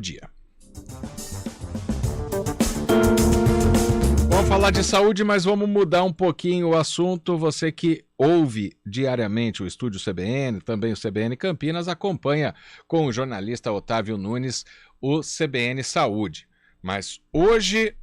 dia. Vamos falar de saúde, mas vamos mudar um pouquinho o assunto. Você que ouve diariamente o Estúdio CBN, também o CBN Campinas, acompanha com o jornalista Otávio Nunes o CBN Saúde. Mas hoje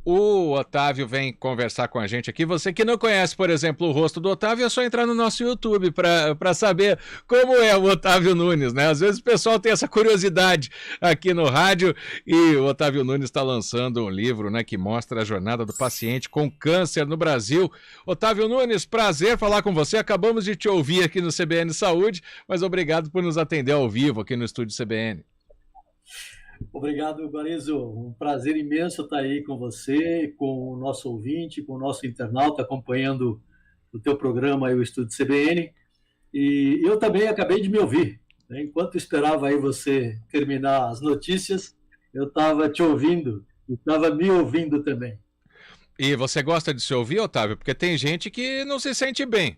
o Otávio vem conversar com a gente aqui. Você que não conhece, por exemplo, o rosto do Otávio, é só entrar no nosso YouTube para saber como é o Otávio Nunes, né? Às vezes o pessoal tem essa curiosidade aqui no rádio e o Otávio Nunes está lançando um livro, né, que mostra a jornada do paciente com câncer no Brasil. Otávio Nunes, prazer falar com você. Acabamos de te ouvir aqui no CBN Saúde, mas obrigado por nos atender ao vivo aqui no Estúdio CBN. Obrigado, Guarizo. Um prazer imenso estar aí com você, com o nosso ouvinte, com o nosso internauta acompanhando o teu programa aí, o Estúdio CBN. E eu também acabei de me ouvir, né? Enquanto esperava aí você terminar as notícias, eu estava te ouvindo e estava me ouvindo também. E você gosta de se ouvir, Otávio? Porque tem gente que não se sente bem.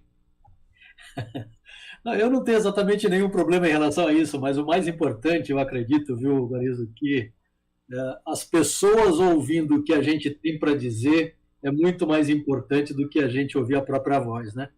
Não, eu não tenho exatamente nenhum problema em relação a isso, mas o mais importante, eu acredito, viu, Garizo, que as pessoas ouvindo o que a gente tem para dizer é muito mais importante do que a gente ouvir a própria voz, né?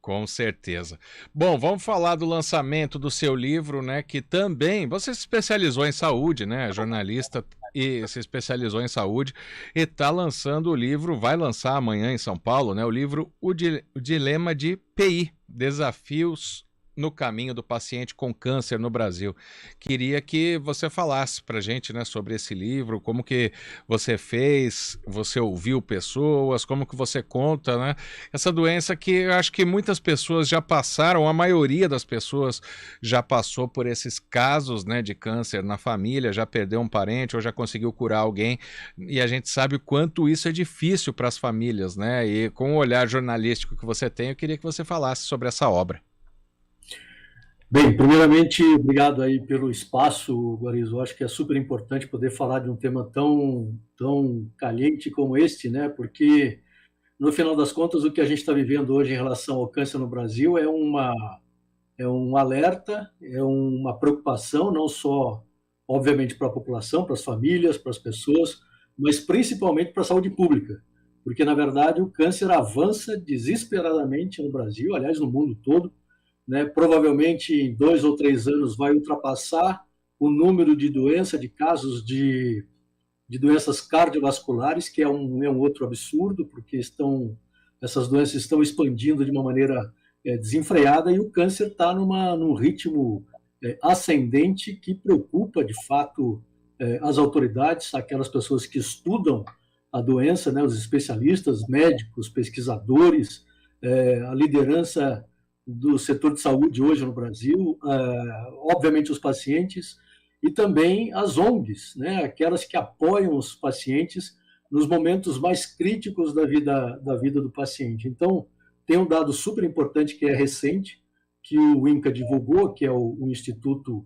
Com certeza. Bom, vamos falar do lançamento do seu livro, né? Que também você se especializou em saúde, né? Jornalista e se especializou em saúde e está lançando o livro, vai lançar amanhã em São Paulo, né? O livro O Dilema de PI, Desafios no caminho do paciente com câncer no Brasil. Queria que você falasse para a gente, né, sobre esse livro, como que você fez, você ouviu pessoas, como que você conta, né, essa doença que eu acho que muitas pessoas já passaram, a maioria das pessoas já passou por esses casos, né, de câncer na família, já perdeu um parente ou já conseguiu curar alguém, e a gente sabe o quanto isso é difícil para as famílias, né, e com o olhar jornalístico que você tem, eu queria que você falasse sobre essa obra. Bem, primeiramente, obrigado aí pelo espaço, Guarizo. Acho que é super importante poder falar de um tema tão caliente como este, né? Porque, no final das contas, o que a gente está vivendo hoje em relação ao câncer no Brasil é um alerta, é uma preocupação, não só, obviamente, para a população, para as famílias, para as pessoas, mas principalmente para a saúde pública. Porque, na verdade, o câncer avança desesperadamente no Brasil, aliás, no mundo todo, né? Provavelmente em 2 ou 3 anos vai ultrapassar o número de doenças, de casos de doenças cardiovasculares, que é um outro absurdo, porque essas doenças estão expandindo de uma maneira desenfreada e o câncer está num ritmo ascendente que preocupa, de fato, as autoridades, aquelas pessoas que estudam a doença, né? Os especialistas, médicos, pesquisadores, a liderança do setor de saúde hoje no Brasil, obviamente os pacientes e também as ONGs, né, aquelas que apoiam os pacientes nos momentos mais críticos da vida do paciente. Então, tem um dado super importante que é recente, que o INCA divulgou, que é o Instituto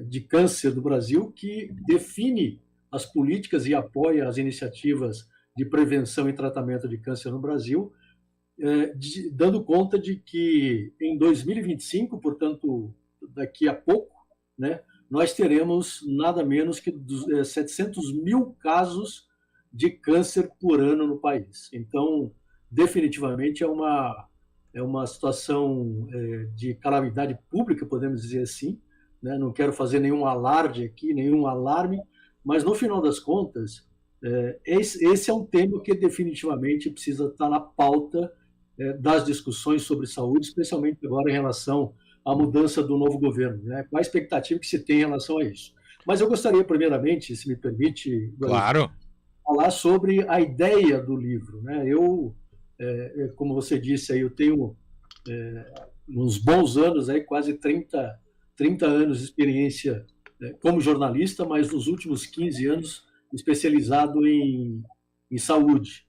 de Câncer do Brasil, que define as políticas e apoia as iniciativas de prevenção e tratamento de câncer no Brasil, dando conta de que em 2025, portanto, daqui a pouco, né, nós teremos nada menos que 700 mil casos de câncer por ano no país. Então, definitivamente é uma situação de calamidade pública, podemos dizer assim, né? Não quero fazer nenhum alarde aqui, nenhum alarme, mas no final das contas, esse é um tema que definitivamente precisa estar na pauta das discussões sobre saúde, especialmente agora em relação à mudança do novo governo, né? Qual a expectativa que se tem em relação a isso? Mas eu gostaria, primeiramente, se me permite, claro, falar sobre a ideia do livro, né? Como você disse, aí, eu tenho uns bons anos, aí, quase 30 anos de experiência como jornalista, mas nos últimos 15 anos especializado em saúde,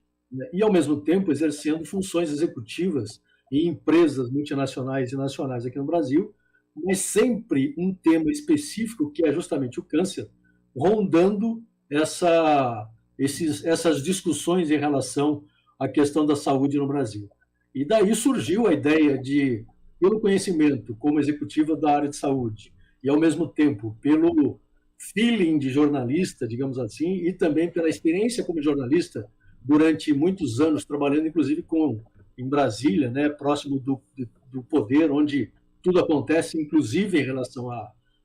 e, ao mesmo tempo, exercendo funções executivas em empresas multinacionais e nacionais aqui no Brasil, mas sempre um tema específico, que é justamente o câncer, rondando essas discussões em relação à questão da saúde no Brasil. E daí surgiu a ideia de, pelo conhecimento como executiva da área de saúde, e, ao mesmo tempo, pelo feeling de jornalista, digamos assim, e também pela experiência como jornalista durante muitos anos, trabalhando inclusive em Brasília, né, próximo do poder, onde tudo acontece, inclusive em relação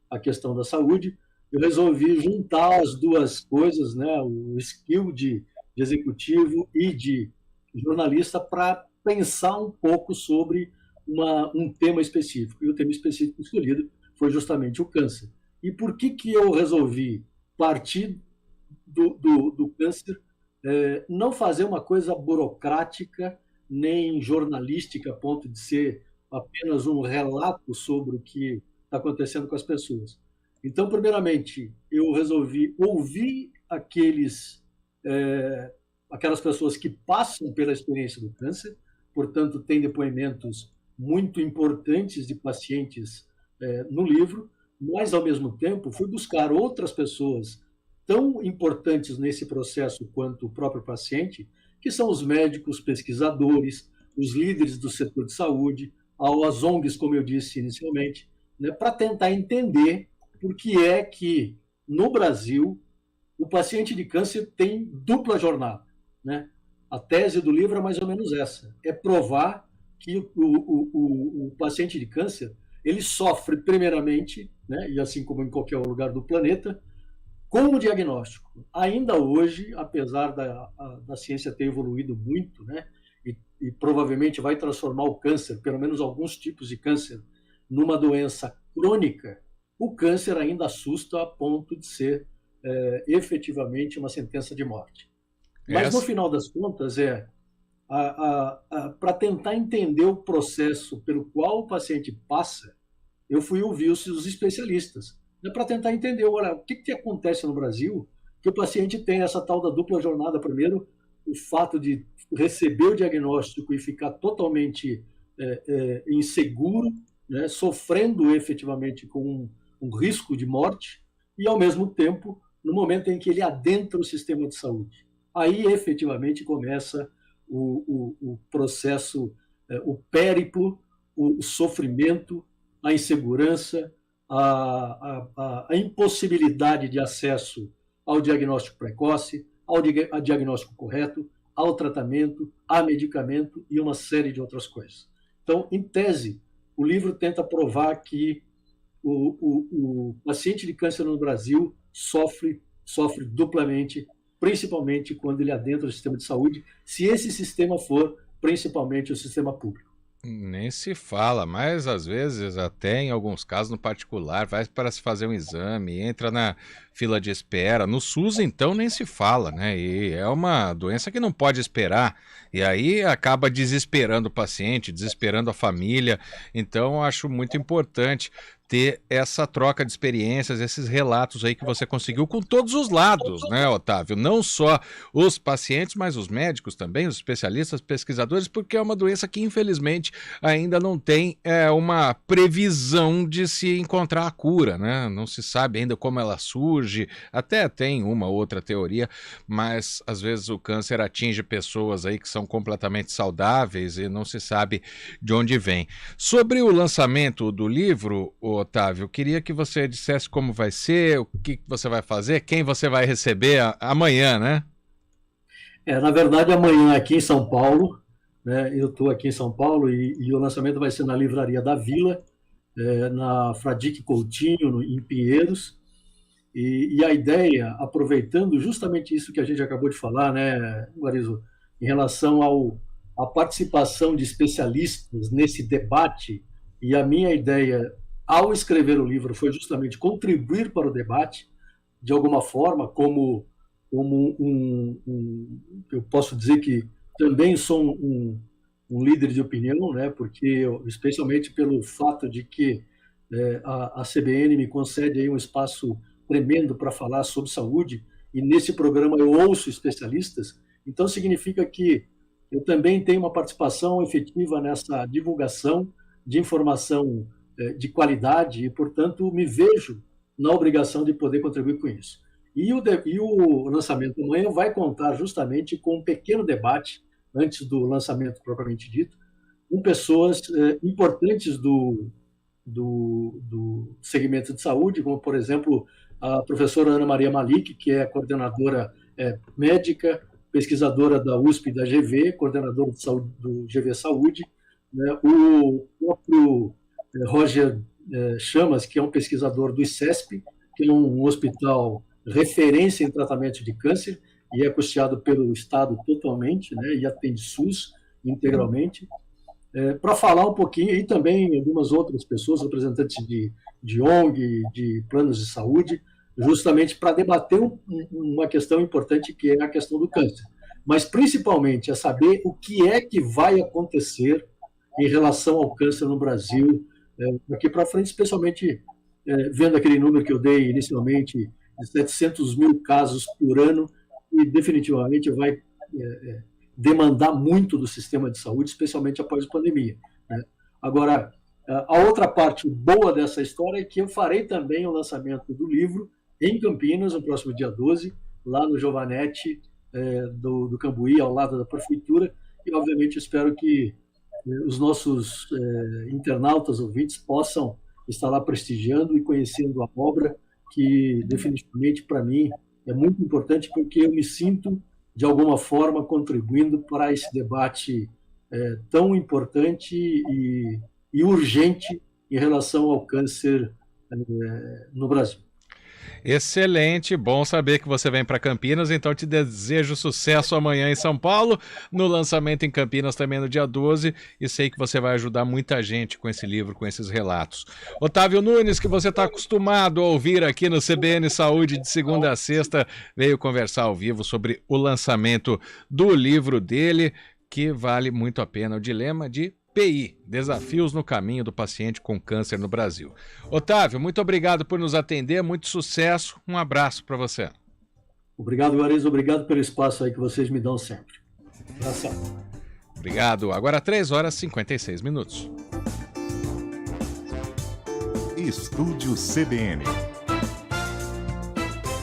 à questão da saúde. Eu resolvi juntar as duas coisas, né, o skill de executivo e de jornalista, para pensar um pouco sobre um tema específico. E o tema específico escolhido foi justamente o câncer. E por que eu resolvi partir do câncer, não fazer uma coisa burocrática nem jornalística a ponto de ser apenas um relato sobre o que está acontecendo com as pessoas. Então, primeiramente, eu resolvi ouvir aquelas pessoas que passam pela experiência do câncer, portanto, tem depoimentos muito importantes de pacientes no livro, mas, ao mesmo tempo, fui buscar outras pessoas tão importantes nesse processo quanto o próprio paciente, que são os médicos, pesquisadores, os líderes do setor de saúde, as ONGs, como eu disse inicialmente, né, para tentar entender por que é que, no Brasil, o paciente de câncer tem dupla jornada, né? A tese do livro é mais ou menos essa, é provar que o paciente de câncer ele sofre primeiramente, né, e assim como em qualquer lugar do planeta, com o diagnóstico. Ainda hoje, apesar da ciência ter evoluído muito, né, e provavelmente vai transformar o câncer, pelo menos alguns tipos de câncer, numa doença crônica, o câncer ainda assusta a ponto de ser efetivamente uma sentença de morte. Mas, no final das contas, para tentar entender o processo pelo qual o paciente passa, eu fui ouvir os especialistas, né, para tentar entender, olha, o que acontece no Brasil que o paciente tem essa tal da dupla jornada. Primeiro, o fato de receber o diagnóstico e ficar totalmente inseguro, né, sofrendo efetivamente com um risco de morte, e, ao mesmo tempo, no momento em que ele adentra o sistema de saúde. Aí, efetivamente, começa o processo, o périplo, o sofrimento, a insegurança, a impossibilidade de acesso ao diagnóstico precoce, ao diagnóstico correto, ao tratamento, a medicamento e uma série de outras coisas. Então, em tese, o livro tenta provar que o paciente de câncer no Brasil sofre duplamente, principalmente quando ele adentra o sistema de saúde, se esse sistema for principalmente o sistema público. Nem se fala, mas às vezes, até em alguns casos no particular, vai para se fazer um exame, entra na fila de espera. No SUS, então, nem se fala, né? E é uma doença que não pode esperar. E aí acaba desesperando o paciente, desesperando a família. Então, acho muito importante ter essa troca de experiências, esses relatos aí que você conseguiu com todos os lados, né, Otávio? Não só os pacientes, mas os médicos também, os especialistas, pesquisadores, porque é uma doença que, infelizmente, ainda não tem uma previsão de se encontrar a cura, né? Não se sabe ainda como ela surge, até tem uma outra teoria, mas às vezes o câncer atinge pessoas aí que são completamente saudáveis e não se sabe de onde vem. Sobre o lançamento do livro, Otávio, queria que você dissesse como vai ser, o que você vai fazer, quem você vai receber amanhã, né? Na verdade, amanhã aqui em São Paulo, né, eu estou aqui em São Paulo e o lançamento vai ser na Livraria da Vila, na Fradique Coutinho, em Pinheiros, e a ideia, aproveitando justamente isso que a gente acabou de falar, né, Guarizo, em relação à participação de especialistas nesse debate, e a minha ideia, ao escrever o livro, foi justamente contribuir para o debate, de alguma forma, como eu posso dizer que também sou um líder de opinião, né, porque especialmente pelo fato de que a CBN me concede aí um espaço tremendo para falar sobre saúde, e nesse programa eu ouço especialistas, então significa que eu também tenho uma participação efetiva nessa divulgação de informação de qualidade e, portanto, me vejo na obrigação de poder contribuir com isso. E o lançamento amanhã vai contar justamente com um pequeno debate, antes do lançamento propriamente dito, com pessoas importantes do segmento de saúde, como, por exemplo, a professora Ana Maria Malik, que é coordenadora médica, pesquisadora da USP e da GV, coordenadora de saúde, do GV Saúde, né? O próprio Roger Chamas, que é um pesquisador do ICESP, que é um hospital referência em tratamento de câncer e é custeado pelo Estado totalmente, né? E atende SUS integralmente, para falar um pouquinho, e também algumas outras pessoas, representantes de ONG, de planos de saúde, justamente para debater uma questão importante, que é a questão do câncer. Mas, principalmente, é saber o que é que vai acontecer em relação ao câncer no Brasil daqui para frente, especialmente vendo aquele número que eu dei inicialmente, de 700 mil casos por ano, e definitivamente vai demandar muito do sistema de saúde, especialmente após a pandemia, né? Agora, a outra parte boa dessa história é que eu farei também o lançamento do livro em Campinas, no próximo dia 12, lá no Giovanetti do Cambuí, ao lado da prefeitura, e obviamente espero que os nossos internautas, ouvintes, possam estar lá prestigiando e conhecendo a obra, que definitivamente para mim é muito importante, porque eu me sinto de alguma forma contribuindo para esse debate tão importante e urgente em relação ao câncer no Brasil. Excelente, bom saber que você vem para Campinas, então te desejo sucesso amanhã em São Paulo, no lançamento em Campinas também no dia 12, e sei que você vai ajudar muita gente com esse livro, com esses relatos. Otávio Nunes, que você está acostumado a ouvir aqui no CBN Saúde de segunda a sexta, veio conversar ao vivo sobre o lançamento do livro dele, que vale muito a pena, o Dilema de PI, Desafios no Caminho do Paciente com Câncer no Brasil. Otávio, muito obrigado por nos atender, muito sucesso, um abraço para você. Obrigado, Juarez, obrigado pelo espaço aí que vocês me dão sempre. Abração. Obrigado, agora 3h56. Estúdio CBN.